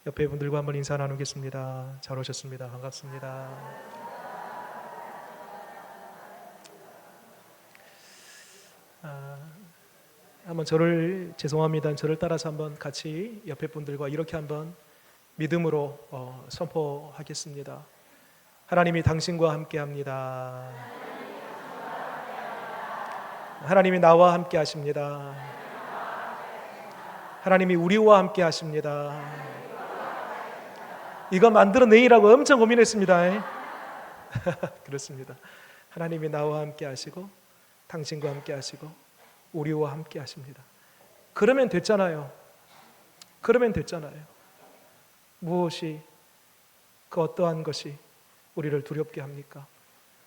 옆에 분들과 한번 인사 나누겠습니다. 잘 오셨습니다. 반갑습니다. 한번 죄송합니다. 저를 따라서 한번 같이 옆에 분들과 이렇게 한번 믿음으로 선포하겠습니다. 하나님이 당신과 함께합니다. 하나님이 나와 함께하십니다. 하나님이 우리와 함께하십니다. 이거 만들어내라고 엄청 고민했습니다. 그렇습니다. 하나님이 나와 함께하시고 당신과 함께하시고 우리와 함께하십니다. 그러면 됐잖아요. 무엇이 그 어떠한 것이 우리를 두렵게 합니까?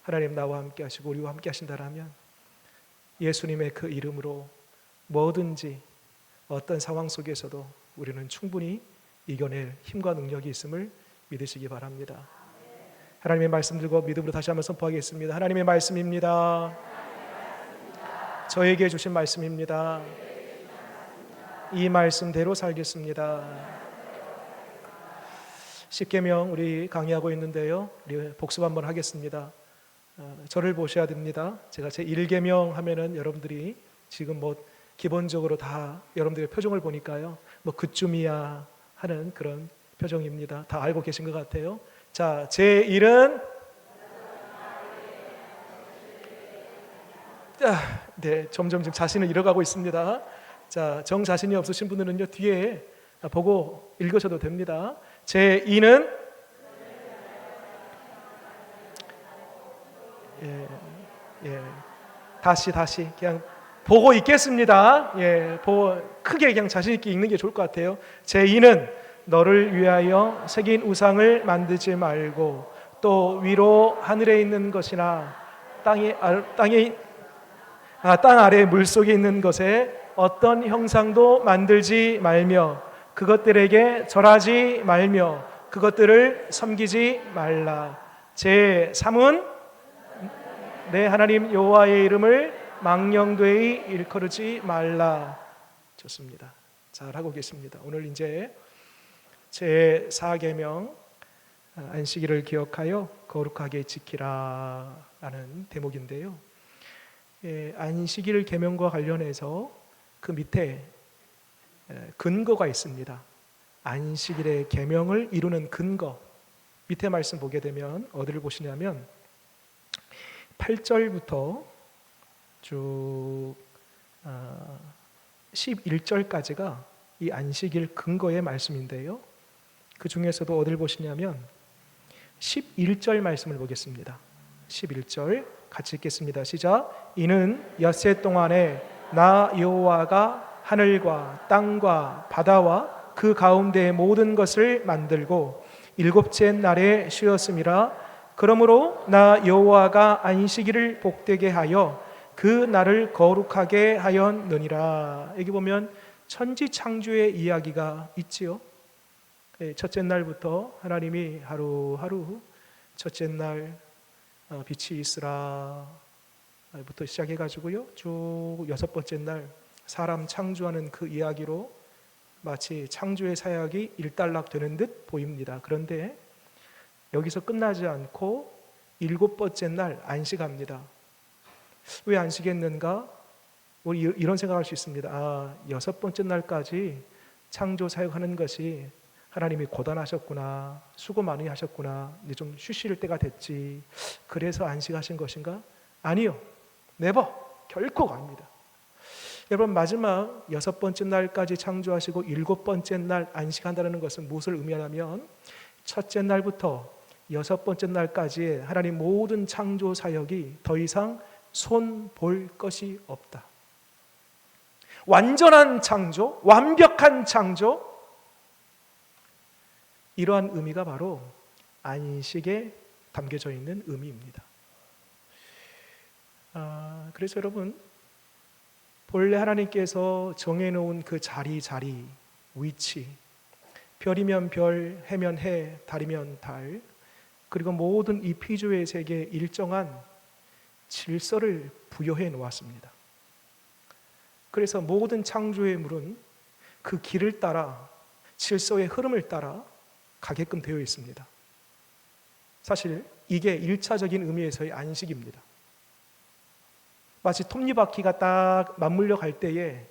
하나님 나와 함께하시고 우리와 함께하신다라면 예수님의 그 이름으로 뭐든지 어떤 상황 속에서도 우리는 충분히 이겨낼 힘과 능력이 있음을 믿으시기 바랍니다. 하나님의 말씀 들고 믿음으로 다시 한번 선포하겠습니다. 하나님의 말씀입니다. 저에게 주신 말씀입니다. 이 말씀대로 살겠습니다. 십계명 우리 강의하고 있는데요, 우리 복습 한번 하겠습니다. 저를 보셔야 됩니다. 제가 제 1계명 하면은 여러분들이 지금 기본적으로 다 여러분들의 표정을 보니까요, 그쯤이야 하는 그런 표정입니다. 다 알고 계신 것 같아요. 자, 제 1은 점점 지금 자신을 잃어가고 있습니다. 자, 정 자신이 없으신 분들은요, 뒤에 보고 읽으셔도 됩니다. 제 2는 다시 그냥 보고 읽겠습니다. 크게 그냥 자신 있게 읽는 게 좋을 것 같아요. 제 2는 너를 위하여 새긴 우상을 만들지 말고 또 위로 하늘에 있는 것이나 땅 아래 물속에 있는 것에 어떤 형상도 만들지 말며 그것들에게 절하지 말며 그것들을 섬기지 말라. 제 3은 내 하나님 여호와의 이름을 망령되이 일컬으지 말라. 좋습니다. 잘하고 계십니다. 오늘 이제 제 4계명 안식일을 기억하여 거룩하게 지키라 라는 대목인데요, 안식일 계명과 관련해서 그 밑에 근거가 있습니다. 안식일의 계명을 이루는 근거, 밑에 말씀 보게 되면 어디를 보시냐면 8절부터 쭉 11절까지가 이 안식일 근거의 말씀인데요, 그 중에서도 어디를 보시냐면 11절 말씀을 보겠습니다. 11절 같이 읽겠습니다. 시작. 이는 엿새 동안에 나 여호와가 하늘과 땅과 바다와 그 가운데의 모든 것을 만들고 일곱째 날에 쉬었음이라. 그러므로 나 여호와가 안식일을 복되게 하여 그 날을 거룩하게 하였느니라. 여기 보면 천지창조의 이야기가 있지요. 첫째 날부터 하나님이 하루하루 첫째 날 빛이 있으라 부터 시작해가지고요, 쭉 여섯 번째 날 사람 창조하는 그 이야기로 마치 창조의 사역이 일단락되는 듯 보입니다. 그런데 여기서 끝나지 않고 일곱 번째 날 안식합니다. 왜 안식했는가? 우리 이런 생각할 수 있습니다. 여섯 번째 날까지 창조 사역하는 것이 하나님이 고단하셨구나, 수고 많이 하셨구나, 이제 좀 쉬실 때가 됐지, 그래서 안식하신 것인가? 아니요, 네버, 결코 아닙니다. 여러분, 마지막 여섯 번째 날까지 창조하시고 일곱 번째 날 안식한다는 것은 무엇을 의미하냐면 첫째 날부터 여섯 번째 날까지 하나님 모든 창조 사역이 더 이상 손 볼 것이 없다. 완전한 창조, 완벽한 창조, 이러한 의미가 바로 안식에 담겨져 있는 의미입니다. 그래서 여러분, 본래 하나님께서 정해놓은 그 자리, 위치, 별이면 별, 해면 해, 달이면 달, 그리고 모든 이 피조의 세계에 일정한 질서를 부여해 놓았습니다. 그래서 모든 창조의 물은 그 길을 따라 질서의 흐름을 따라 가게끔 되어 있습니다. 사실 이게 1차적인 의미에서의 안식입니다. 마치 톱니바퀴가 딱 맞물려 갈 때에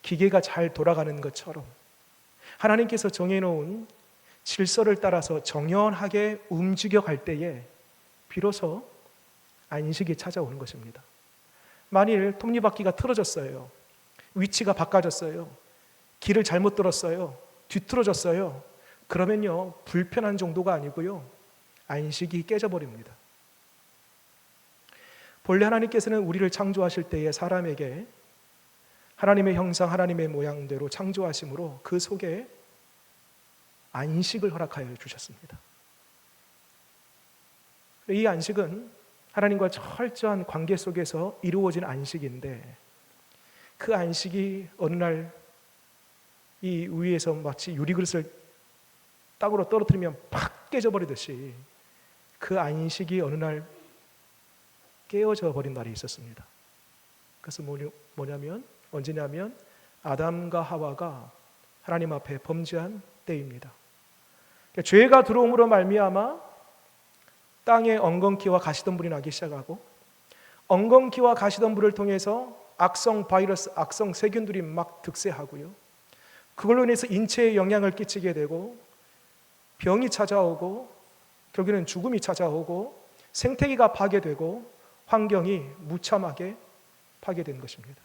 기계가 잘 돌아가는 것처럼 하나님께서 정해놓은 질서를 따라서 정연하게 움직여 갈 때에 비로소 안식이 찾아오는 것입니다. 만일 톱니바퀴가 틀어졌어요. 위치가 바꿔졌어요. 길을 잘못 들었어요. 뒤틀어졌어요. 그러면요, 불편한 정도가 아니고요, 안식이 깨져버립니다. 본래 하나님께서는 우리를 창조하실 때에 사람에게 하나님의 형상, 하나님의 모양대로 창조하심으로 그 속에 안식을 허락하여 주셨습니다. 이 안식은 하나님과 철저한 관계 속에서 이루어진 안식인데, 그 안식이 어느 날 이 위에서 마치 유리그릇을 땅으로 떨어뜨리면 팍 깨져버리듯이 그 안식이 어느 날 깨어져 버린 날이 있었습니다. 그래서 뭐냐면, 언제냐면 아담과 하와가 하나님 앞에 범죄한 때입니다. 그러니까 죄가 들어옴으로 말미암아 땅에 엉겅퀴와 가시덤불이 나기 시작하고, 엉겅퀴와 가시덤불을 통해서 악성 바이러스, 악성 세균들이 막 득세하고요, 그걸로 인해서 인체에 영향을 끼치게 되고 병이 찾아오고 결국에는 죽음이 찾아오고 생태계가 파괴되고 환경이 무참하게 파괴된 것입니다.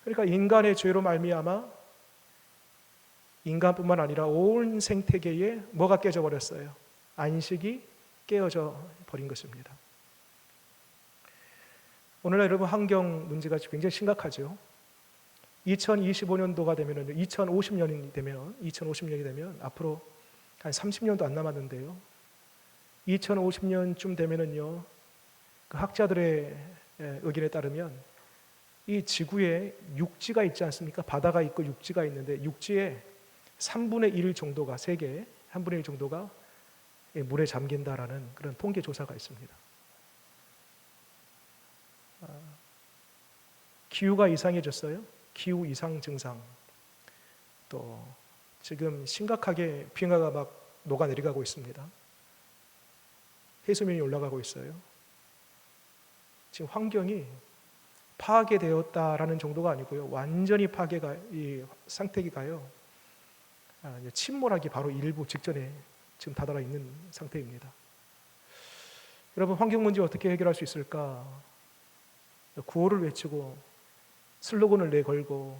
그러니까 인간의 죄로 말미암아 인간뿐만 아니라 온 생태계에 뭐가 깨져버렸어요? 안식이 깨어져 버린 것입니다. 오늘날 여러분, 환경 문제가 굉장히 심각하죠. 2025년도가 되면, 2050년이 되면 앞으로 한 30년도 안 남았는데요. 2050년쯤 되면은요, 그 학자들의 의견에 따르면 이 지구에 육지가 있지 않습니까? 바다가 있고 육지가 있는데 육지의 3분의 1 정도가, 세계의 3분의 1 정도가 물에 잠긴다라는 그런 통계 조사가 있습니다. 기후가 이상해졌어요. 기후 이상 증상, 또 지금 심각하게 빙하가 막 녹아내려가고 있습니다. 해수면이 올라가고 있어요. 지금 환경이 파괴되었다라는 정도가 아니고요, 완전히 파괴가, 이 생태계가요, 침몰하기 바로 일부 직전에 지금 다다라 있는 상태입니다. 여러분, 환경 문제 어떻게 해결할 수 있을까? 구호를 외치고 슬로건을 내걸고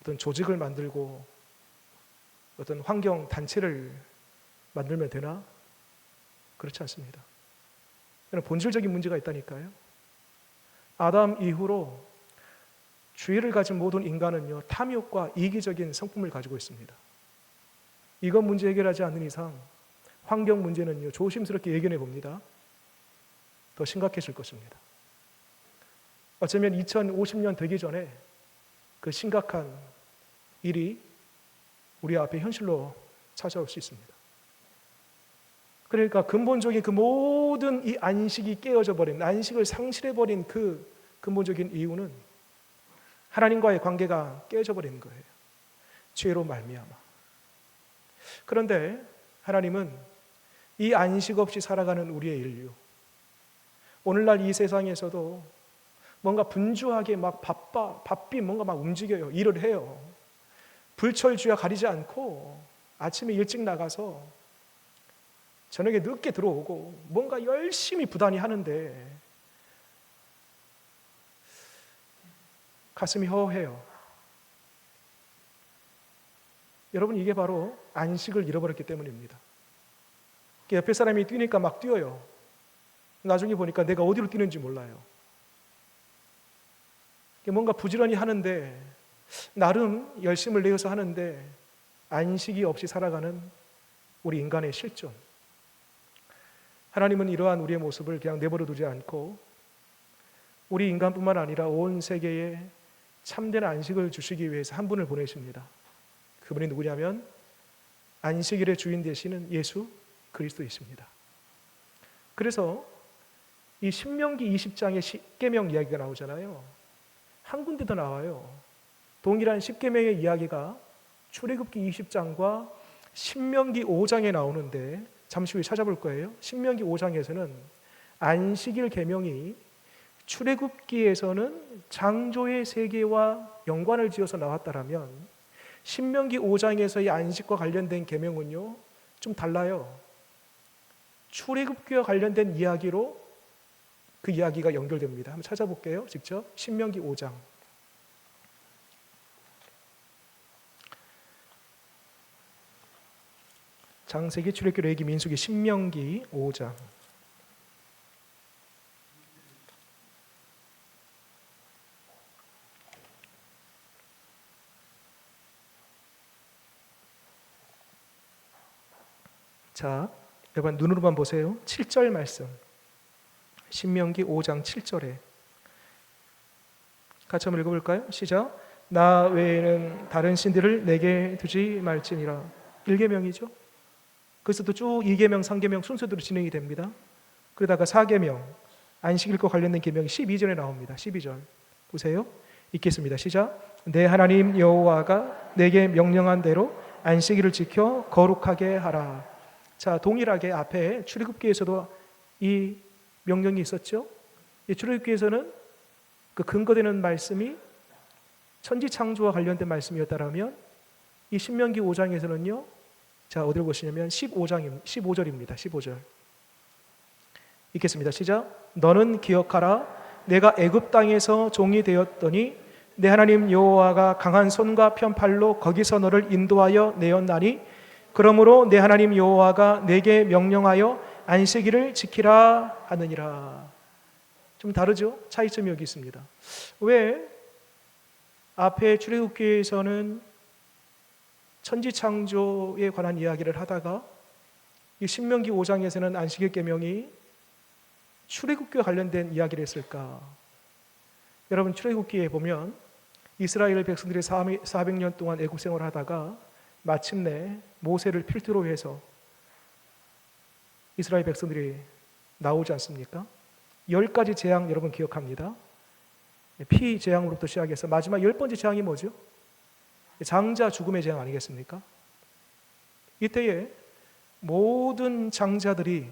어떤 조직을 만들고 어떤 환경 단체를 만들면 되나? 그렇지 않습니다. 본질적인 문제가 있다니까요. 아담 이후로 주의를 가진 모든 인간은요, 탐욕과 이기적인 성품을 가지고 있습니다. 이것 문제 해결하지 않는 이상 환경 문제는요, 조심스럽게 예견해 봅니다, 더 심각해질 것입니다. 어쩌면 2050년 되기 전에 그 심각한 일이 우리 앞에 현실로 찾아올 수 있습니다. 그러니까 근본적인 그 모든 이 안식이 깨어져 버린, 안식을 상실해 버린 그 근본적인 이유는 하나님과의 관계가 깨져 버린 거예요. 죄로 말미암아. 그런데 하나님은 이 안식 없이 살아가는 우리의 인류, 오늘날 이 세상에서도 뭔가 분주하게 막 바삐 뭔가 막 움직여요. 일을 해요. 불철주야 가리지 않고 아침에 일찍 나가서 저녁에 늦게 들어오고 뭔가 열심히 부단히 하는데 가슴이 허해요. 여러분, 이게 바로 안식을 잃어버렸기 때문입니다. 옆에 사람이 뛰니까 막 뛰어요. 나중에 보니까 내가 어디로 뛰는지 몰라요. 뭔가 부지런히 하는데, 나름 열심을 내어서 하는데 안식이 없이 살아가는 우리 인간의 실존. 하나님은 이러한 우리의 모습을 그냥 내버려 두지 않고 우리 인간뿐만 아니라 온 세계에 참된 안식을 주시기 위해서 한 분을 보내십니다. 그분이 누구냐면 안식일의 주인 되시는 예수 그리스도이십니다. 그래서 이 신명기 20장의 십계명 이야기가 나오잖아요. 한 군데 더 나와요. 동일한 십계명의 이야기가 출애굽기 20장과 신명기 5장에 나오는데 잠시 후에 찾아볼 거예요. 신명기 5장에서는 안식일 계명이 출애굽기에서는 창조의 세계와 연관을 지어서 나왔다라면 신명기 5장에서의 안식과 관련된 계명은요 좀 달라요. 출애굽기와 관련된 이야기로 그 이야기가 연결됩니다. 한번 찾아볼게요. 직접 신명기 5장. 창세기, 출애굽기, 레위기, 민수기, 신명기 5장. 자, 여러분 눈으로만 보세요. 7절 말씀. 신명기 5장 7절에 같이 한번 읽어볼까요? 시작. 나 외에는 다른 신들을 내게 두지 말지니라. 1계명이죠. 그래서도 쭉 2계명, 3계명 순서대로 진행이 됩니다. 그러다가 4계명, 안식일과 관련된 계명이 12절에 나옵니다. 12절 보세요. 읽겠습니다. 시작. 내 하나님 여호와가 내게 명령한 대로 안식일을 지켜 거룩하게 하라. 자, 동일하게 앞에 출애굽기에서도 이 명령이 있었죠. 이 출애굽기에서는 그 근거되는 말씀이 천지 창조와 관련된 말씀이었다라면 이 신명기 5장에서는요. 자, 어디를 보시냐면 15절입니다. 15절. 읽겠습니다. 시작. 너는 기억하라. 내가 애굽 땅에서 종이 되었더니 내 하나님 여호와가 강한 손과 편팔로 거기서 너를 인도하여 내었나니 그러므로 내 하나님 여호와가 내게 명령하여 안식일을 지키라 하느니라. 좀 다르죠? 차이점이 여기 있습니다. 왜 앞에 출애굽기에서는 천지 창조에 관한 이야기를 하다가 이 신명기 5장에서는 안식일 계명이 출애굽기와 관련된 이야기를 했을까? 여러분 출애굽기에 보면 이스라엘 백성들이 400년 동안 애굽 생활을 하다가 마침내 모세를 필두로 해서 이스라엘 백성들이 나오지 않습니까? 10가지 재앙 여러분 기억합니다. 피 재앙으로부터 시작해서 마지막 10번째 재앙이 뭐죠? 장자 죽음의 재앙 아니겠습니까? 이때에 모든 장자들이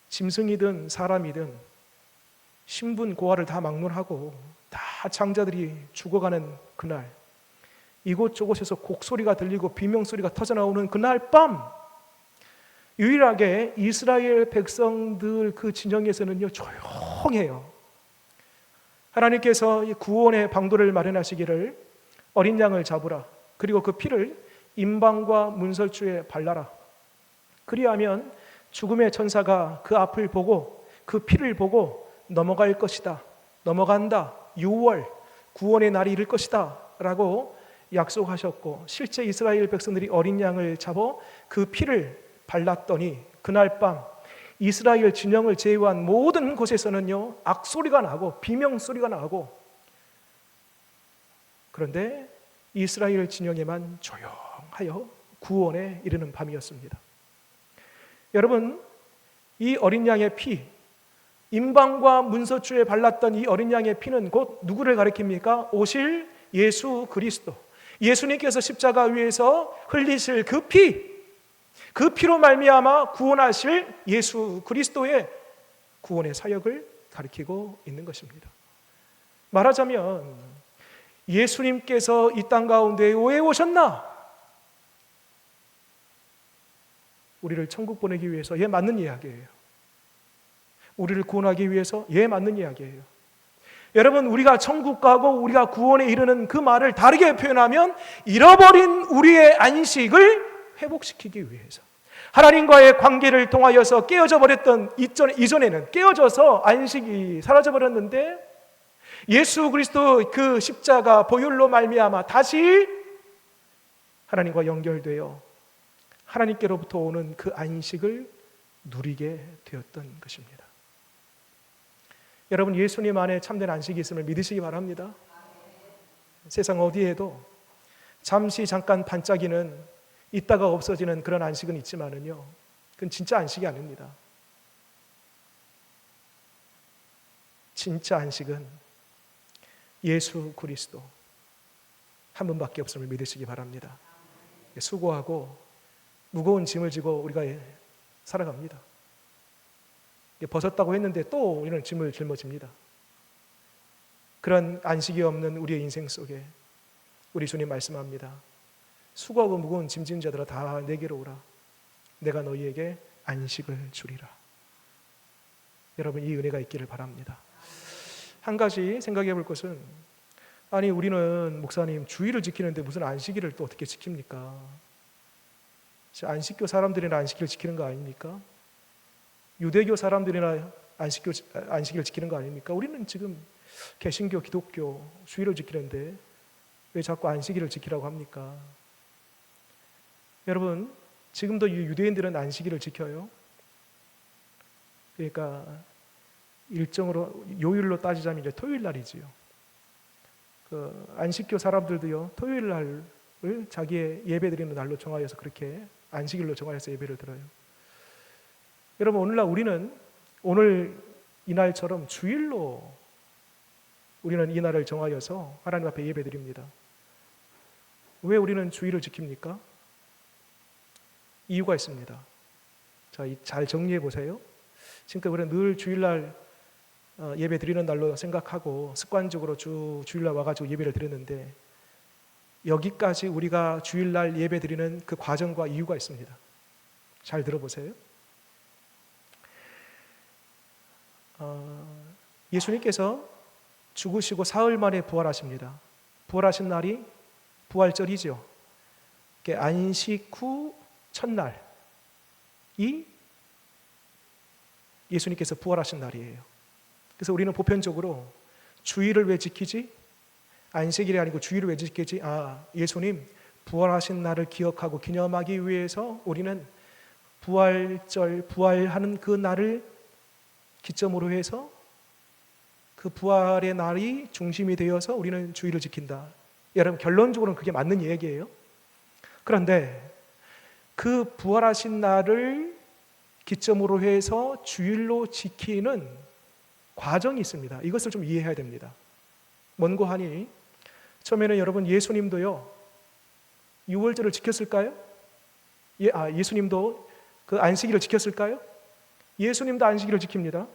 짐승이든 사람이든 신분 고아를 다 막론하고 다 장자들이 죽어가는 그날, 이곳저곳에서 곡소리가 들리고 비명소리가 터져나오는 그날 밤, 유일하게 이스라엘 백성들 그 진영에서는요 조용해요. 하나님께서 이 구원의 방도를 마련하시기를 어린 양을 잡으라. 그리고 그 피를 임방과 문설주에 발라라. 그리하면 죽음의 천사가 그 앞을 보고 그 피를 보고 넘어갈 것이다. 넘어간다. 6월 구원의 날이 이를 것이다 라고 약속하셨고, 실제 이스라엘 백성들이 어린 양을 잡아 그 피를 발랐더니 그날 밤 이스라엘 진영을 제외한 모든 곳에서는요 악소리가 나고 비명소리가 나고, 그런데 이스라엘 진영에만 조용하여 구원에 이르는 밤이었습니다. 여러분, 이 어린 양의 피, 임방과 문서주에 발랐던 이 어린 양의 피는 곧 누구를 가리킵니까? 오실 예수 그리스도, 예수님께서 십자가 위에서 흘리실 그 피, 그 피로 말미암아 구원하실 예수 그리스도의 구원의 사역을 가리키고 있는 것입니다. 말하자면 예수님께서 이 땅 가운데 왜 오셨나? 우리를 천국 보내기 위해서. 예, 맞는 이야기예요. 우리를 구원하기 위해서. 예, 맞는 이야기예요. 여러분, 우리가 천국 가고 우리가 구원에 이르는 그 말을 다르게 표현하면 잃어버린 우리의 안식을 회복시키기 위해서, 하나님과의 관계를 통하여서 깨어져 버렸던 이전에는 깨어져서 안식이 사라져 버렸는데 예수 그리스도 그 십자가 보혈로 말미암아 다시 하나님과 연결되어 하나님께로부터 오는 그 안식을 누리게 되었던 것입니다. 여러분, 예수님 안에 참된 안식이 있음을 믿으시기 바랍니다. 세상 어디에도 잠시 잠깐 반짝이는, 있다가 없어지는 그런 안식은 있지만은요, 그건 진짜 안식이 아닙니다. 진짜 안식은 예수 그리스도 한 분밖에 없음을 믿으시기 바랍니다. 수고하고 무거운 짐을 지고 우리가 살아갑니다. 벗었다고 했는데 또 우리는 짐을 짊어집니다. 그런 안식이 없는 우리의 인생 속에 우리 주님 말씀합니다. 수고하고 무거운 짐진 자들아 다 내게로 오라. 내가 너희에게 안식을 주리라. 여러분, 이 은혜가 있기를 바랍니다. 한 가지 생각해 볼 것은, 아니 우리는 목사님 주의를 지키는데 무슨 안식일을 또 어떻게 지킵니까? 안식교 사람들이나 안식일을 지키는 거 아닙니까? 유대교 사람들이나 안식일을 지키는 거 아닙니까? 우리는 지금 개신교, 기독교 주의를 지키는데 왜 자꾸 안식일을 지키라고 합니까? 여러분, 지금도 유대인들은 안식일을 지켜요. 그러니까 일정으로 요일로 따지자면 이제 토요일 날이지요. 그 안식교 사람들도요, 토요일 날을 자기의 예배드리는 날로 정하여서 그렇게 안식일로 정하여서 예배를 드려요. 여러분, 오늘날 우리는 오늘 이날처럼 주일로 우리는 이 날을 정하여서 하나님 앞에 예배드립니다. 왜 우리는 주일을 지킵니까? 이유가 있습니다. 자, 잘 정리해 보세요. 지금까지 우리는 늘 주일날 예배 드리는 날로 생각하고 습관적으로 주일날 와가지고 예배를 드렸는데, 여기까지 우리가 주일날 예배 드리는 그 과정과 이유가 있습니다. 잘 들어보세요. 예수님께서 죽으시고 사흘 만에 부활하십니다. 부활하신 날이 부활절이죠. 안식 후 첫날이 예수님께서 부활하신 날이에요. 그래서 우리는 보편적으로 주일을 왜 지키지? 안식일이 아니고 주일을 왜 지키지? 예수님 부활하신 날을 기억하고 기념하기 위해서 우리는 부활절, 부활하는 그 날을 기점으로 해서 그 부활의 날이 중심이 되어서 우리는 주일을 지킨다. 여러분, 결론적으로는 그게 맞는 얘기예요. 그런데 그 부활하신 날을 기점으로 해서 주일로 지키는 과정이 있습니다. 이것을 좀 이해해야 됩니다. 뭔고 하니, 처음에는 여러분 예수님도요 6월절을 지켰을까요? 예수님도 그 안식일을 지켰을까요? 예수님도 안식일을 지킵니다.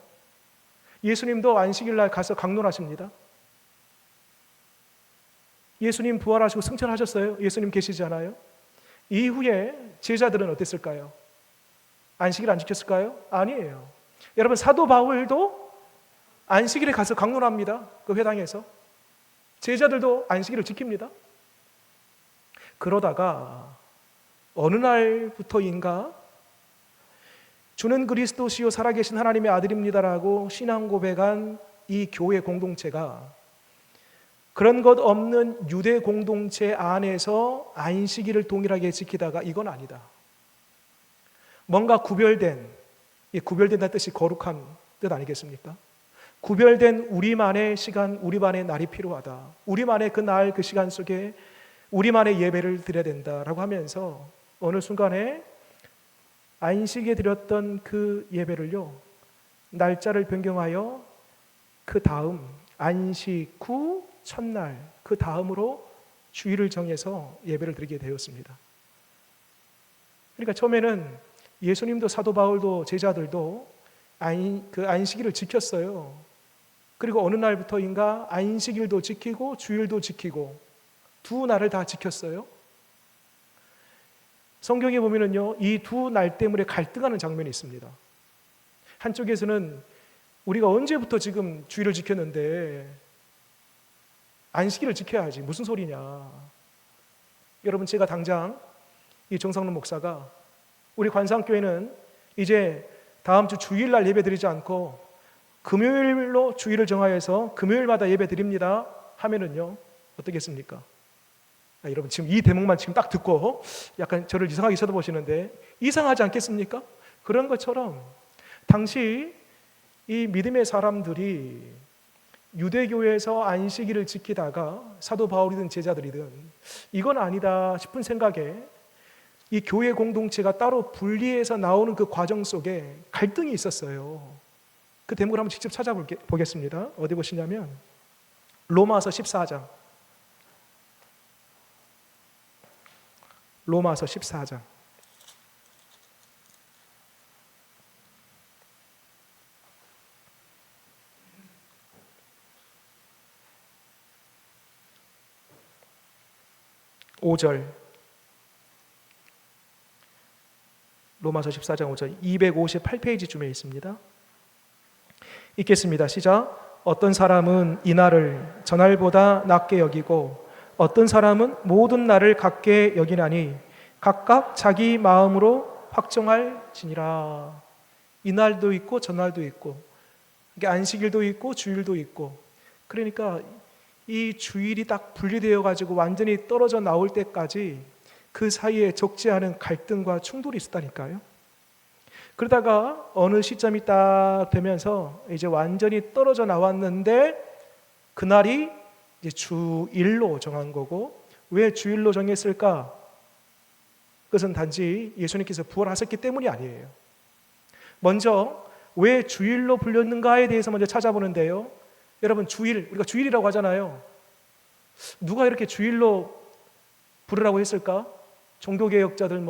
예수님도 안식일 날 가서 강론하십니다. 예수님 부활하시고 승천하셨어요. 예수님 계시지 않아요? 이후에 제자들은 어땠을까요? 안식일 안 지켰을까요? 아니에요. 여러분, 사도 바울도 안식일에 가서 강론합니다. 그 회당에서. 제자들도 안식일을 지킵니다. 그러다가 어느 날부터인가 주는 그리스도시요 살아계신 하나님의 아들입니다라고 신앙 고백한 이 교회 공동체가 그런 것 없는 유대 공동체 안에서 안식일을 동일하게 지키다가 이건 아니다. 뭔가 구별된 뜻이 거룩한 뜻 아니겠습니까? 구별된 우리만의 시간, 우리만의 날이 필요하다. 우리만의 그 날, 그 시간 속에 우리만의 예배를 드려야 된다라고 하면서 어느 순간에 안식에 드렸던 그 예배를요, 날짜를 변경하여 그 다음 안식 후 첫날, 그 다음으로 주일을 정해서 예배를 드리게 되었습니다. 그러니까 처음에는 예수님도 사도 바울도 제자들도 그 안식일을 지켰어요. 그리고 어느 날부터인가 안식일도 지키고 주일도 지키고 두 날을 다 지켰어요. 성경에 보면은요, 이 두 날 때문에 갈등하는 장면이 있습니다. 한쪽에서는 우리가 언제부터 지금 주일을 지켰는데 안식일을 지켜야지 무슨 소리냐. 여러분, 제가 당장 이 정상론 목사가 우리 관상교회는 이제 다음 주 주일날 예배 드리지 않고 금요일로 주일을 정하여서 금요일마다 예배 드립니다 하면은요 어떻겠습니까? 여러분, 지금 이 대목만 지금 딱 듣고 약간 저를 이상하게 쳐다보시는데 이상하지 않겠습니까? 그런 것처럼 당시 이 믿음의 사람들이 유대교에서 안식일을 지키다가 사도 바울이든 제자들이든 이건 아니다 싶은 생각에 이 교회 공동체가 따로 분리해서 나오는 그 과정 속에 갈등이 있었어요. 그 대목을 한번 직접 찾아보겠습니다. 어디 보시냐면 로마서 14장 로마서 14장. (5절) 로마서 14장 5절 258페이지쯤에 있습니다. 읽겠습니다. 시작. 어떤 사람은 이날을 전날보다 낮게 여기고 어떤 사람은 모든 날을 같게 여기나니 각각 자기 마음으로 확정할지니라. 이날도 있고 전날도 있고 안식일도 있고 주일도 있고, 그러니까 이 주일이 딱 분리되어 가지고 완전히 떨어져 나올 때까지 그 사이에 적지 않은 갈등과 충돌이 있었다니까요. 그러다가 어느 시점이 딱 되면서 이제 완전히 떨어져 나왔는데 그날이 이제 주일로 정한 거고, 왜 주일로 정했을까? 그것은 단지 예수님께서 부활하셨기 때문이 아니에요. 먼저 왜 주일로 불렸는가에 대해서 먼저 찾아보는데요. 여러분, 주일, 우리가 주일이라고 하잖아요. 누가 이렇게 주일로 부르라고 했을까? 종교개혁자들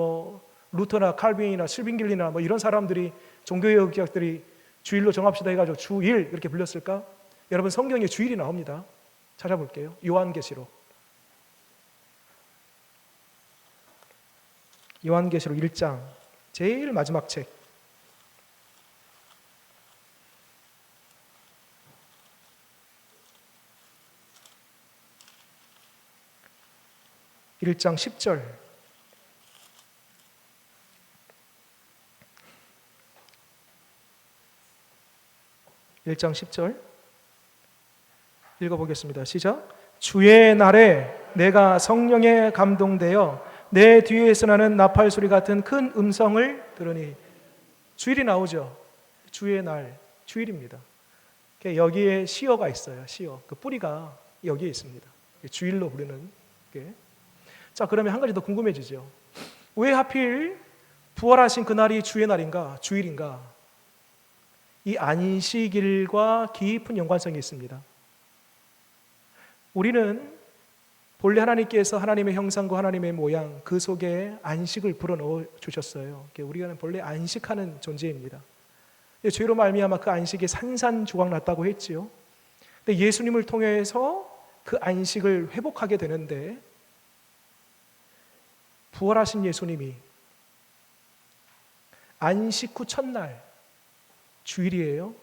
루터나 칼빈이나 실빙길리나 이런 사람들이, 종교개혁자들이 주일로 정합시다 해가지고 주일 이렇게 불렸을까? 여러분, 성경에 주일이 나옵니다. 찾아볼게요. 요한계시록 1장 제일 마지막 책 1장 10절. 읽어보겠습니다. 시작. 주의 날에 내가 성령에 감동되어 내 뒤에서 나는 나팔 소리 같은 큰 음성을 들으니. 주일이 나오죠. 주의 날, 주일입니다. 여기에 시어가 있어요. 시어, 그 뿌리가 여기에 있습니다. 주일로 부르는 게. 자, 그러면 한 가지 더 궁금해지죠. 왜 하필 부활하신 그날이 주의 날인가, 주일인가? 이 안식일과 깊은 연관성이 있습니다. 우리는 본래 하나님께서 하나님의 형상과 하나님의 모양, 그 속에 안식을 불어넣어 주셨어요. 우리가 본래 안식하는 존재입니다. 죄로 말미암아 그 안식이 산산조각 났다고 했지요. 근데 예수님을 통해서 그 안식을 회복하게 되는데, 부활하신 예수님이 안식 후 첫날, 주일이에요.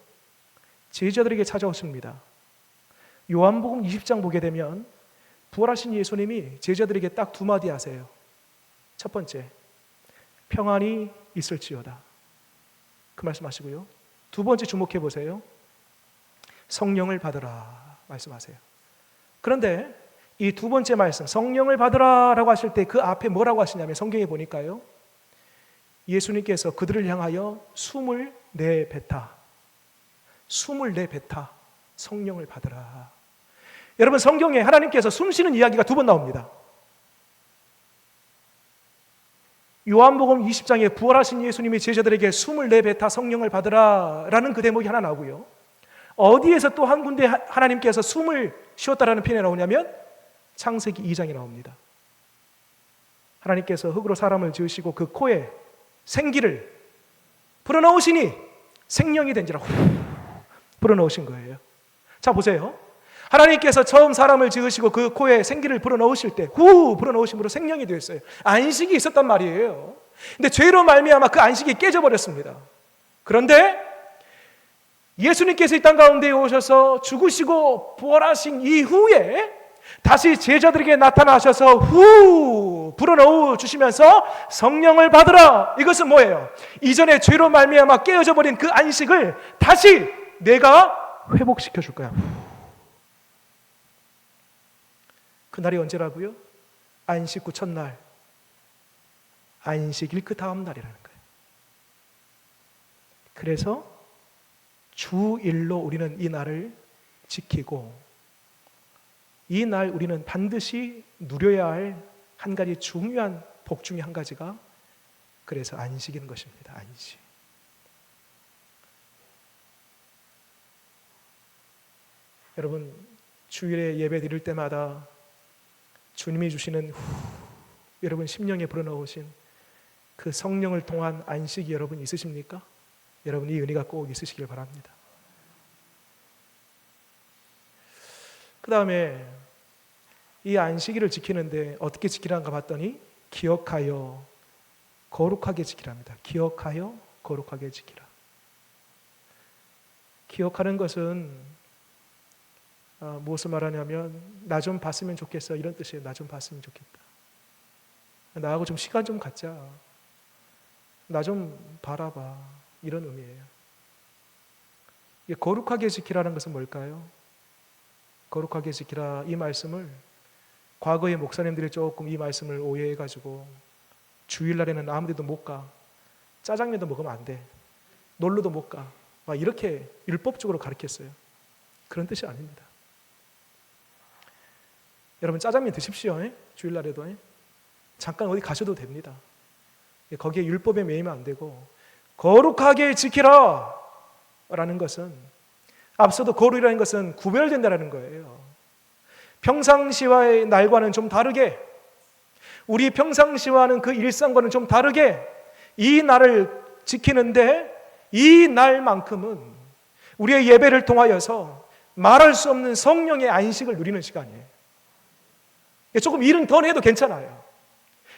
제자들에게 찾아오십니다. 요한복음 20장 보게 되면 부활하신 예수님이 제자들에게 딱 두 마디 하세요. 첫 번째, 평안이 있을지어다. 그 말씀하시고요. 두 번째 주목해 보세요. 성령을 받으라 말씀하세요. 그런데 이 두 번째 말씀, 성령을 받으라라고 하실 때 그 앞에 뭐라고 하시냐면, 성경에 보니까요, 예수님께서 그들을 향하여 숨을 내뱉다. 숨을 내뱉다. 성령을 받으라. 여러분, 성경에 하나님께서 숨 쉬는 이야기가 두 번 나옵니다. 요한복음 20장에 부활하신 예수님이 제자들에게 숨을 내뱉다 성령을 받으라 라는 그 대목이 하나 나오고요. 어디에서 또 한 군데 하나님께서 숨을 쉬었다라는 표현이 나오냐면 창세기 2장에 나옵니다. 하나님께서 흙으로 사람을 지으시고 그 코에 생기를 불어넣으시니 생명이 된지라 불어넣으신 거예요. 자, 보세요. 하나님께서 처음 사람을 지으시고 그 코에 생기를 불어넣으실 때 불어넣으심으로 생명이 되었어요. 안식이 있었단 말이에요. 근데 죄로 말미암아 그 안식이 깨져버렸습니다. 그런데 예수님께서 이 땅 가운데 오셔서 죽으시고 부활하신 이후에 다시 제자들에게 나타나셔서 불어넣어 주시면서 성령을 받으라. 이것은 뭐예요? 이전에 죄로 말미암아 깨어져 버린 그 안식을 다시 내가 회복시켜 줄 거야. 그날이 언제라고요? 안식 후 첫날, 안식일 그 다음 날이라는 거예요. 그래서 주일로 우리는 이 날을 지키고, 이 날 우리는 반드시 누려야 할 한 가지 중요한 복 중에 한 가지가 그래서 안식인 것입니다. 안식. 여러분, 주일에 예배 드릴 때마다 주님이 주시는 여러분 심령에 불어넣으신 그 성령을 통한 안식이 여러분 있으십니까? 여러분 이 은혜가 꼭 있으시길 바랍니다. 그 다음에 이 안식일을 지키는데 어떻게 지키란가 봤더니 기억하여 거룩하게 지키랍니다. 기억하여 거룩하게 지키라. 기억하는 것은 무엇을 말하냐면 나 좀 봤으면 좋겠어 이런 뜻이에요. 나 좀 봤으면 좋겠다. 나하고 좀 시간 좀 갖자. 나 좀 바라봐. 이런 의미예요. 거룩하게 지키라는 것은 뭘까요? 거룩하게 지키라 이 말씀을 과거의 목사님들이 조금 이 말씀을 오해해가지고 주일날에는 아무 데도 못 가. 짜장면도 먹으면 안 돼. 놀러도 못 가. 막 이렇게 율법적으로 가르쳤어요. 그런 뜻이 아닙니다. 여러분 짜장면 드십시오. 주일날에도. 잠깐 어디 가셔도 됩니다. 거기에 율법에 매이면 안 되고 거룩하게 지키라 라는 것은 앞서도 거룩이라는 것은 구별된다는 거예요. 평상시와의 날과는 좀 다르게 우리 평상시와는 그 일상과는 좀 다르게 이 날을 지키는데 이 날만큼은 우리의 예배를 통하여서 말할 수 없는 성령의 안식을 누리는 시간이에요. 조금 일은 더 해도 괜찮아요.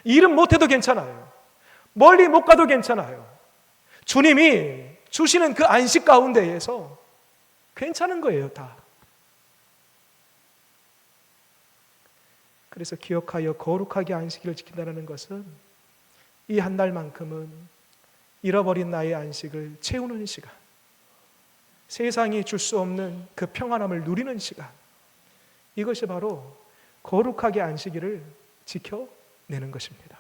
일은 못해도 괜찮아요. 멀리 못 가도 괜찮아요. 주님이 주시는 그 안식 가운데에서 괜찮은 거예요, 다. 그래서 기억하여 거룩하게 안식일을 지킨다는 것은 이 한 달만큼은 잃어버린 나의 안식을 채우는 시간, 세상이 줄 수 없는 그 평안함을 누리는 시간, 이것이 바로 거룩하게 안식일을 지켜내는 것입니다.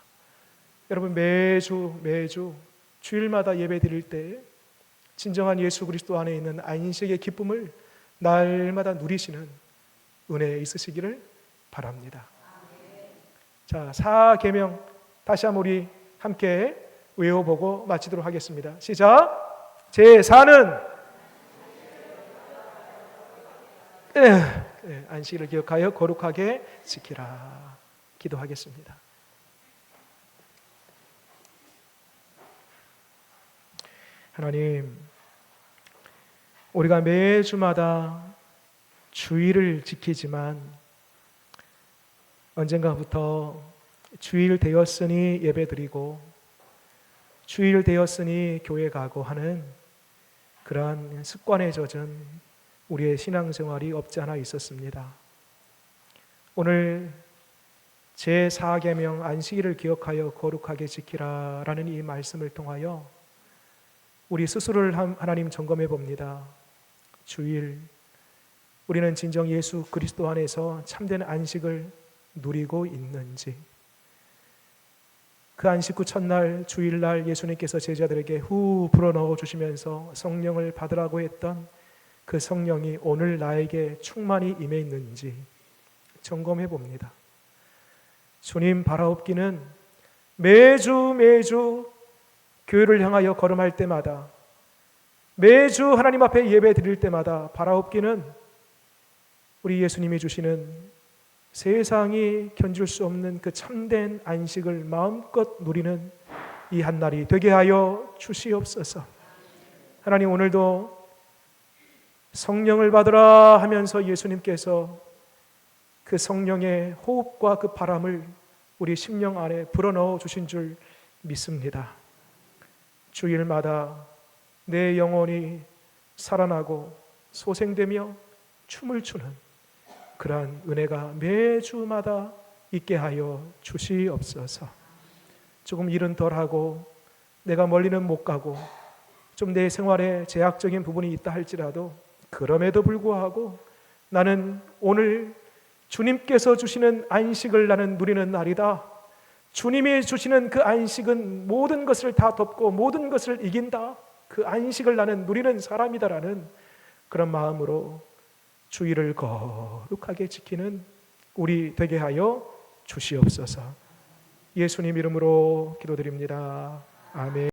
여러분 매주 주일마다 예배 드릴 때 진정한 예수 그리스도 안에 있는 안식의 기쁨을 날마다 누리시는 은혜 있으시기를 바랍니다. 자, 4계명 다시 한번 우리 함께 외워보고 마치도록 하겠습니다. 시작! 제4는 안식일을 기억하여 거룩하게 지키라. 기도하겠습니다. 하나님, 우리가 매주마다 주일을 지키지만 언젠가부터 주일 되었으니 예배드리고 주일 되었으니 교회 가고 하는 그러한 습관에 젖은 우리의 신앙생활이 없지 않아 있었습니다. 오늘 제4계명 안식일을 기억하여 거룩하게 지키라라는 이 말씀을 통하여 우리 스스로를 하나님 점검해 봅니다. 주일, 우리는 진정 예수 그리스도 안에서 참된 안식을 누리고 있는지, 그 안식 후 첫날 주일날 예수님께서 제자들에게 후 불어넣어 주시면서 성령을 받으라고 했던 그 성령이 오늘 나에게 충만히 임해 있는지 점검해 봅니다. 주님 바라옵기는 매주 교회를 향하여 걸음할 때마다, 매주 하나님 앞에 예배 드릴 때마다 바라옵기는 우리 예수님이 주시는 세상이 견줄 수 없는 그 참된 안식을 마음껏 누리는 이 한날이 되게 하여 주시옵소서. 하나님, 오늘도 성령을 받으라 하면서 예수님께서 그 성령의 호흡과 그 바람을 우리 심령 안에 불어넣어 주신 줄 믿습니다. 주일마다 내 영혼이 살아나고 소생되며 춤을 추는 그러한 은혜가 매주마다 있게 하여 주시옵소서. 조금 일은 덜하고 내가 멀리는 못 가고 좀 내 생활에 제약적인 부분이 있다 할지라도 그럼에도 불구하고 나는 오늘 주님께서 주시는 안식을 나는 누리는 날이다. 주님이 주시는 그 안식은 모든 것을 다 덮고 모든 것을 이긴다. 그 안식을 나는 누리는 사람이다라는 그런 마음으로 주일을 거룩하게 지키는 우리 되게 하여 주시옵소서. 예수님 이름으로 기도드립니다. 아멘.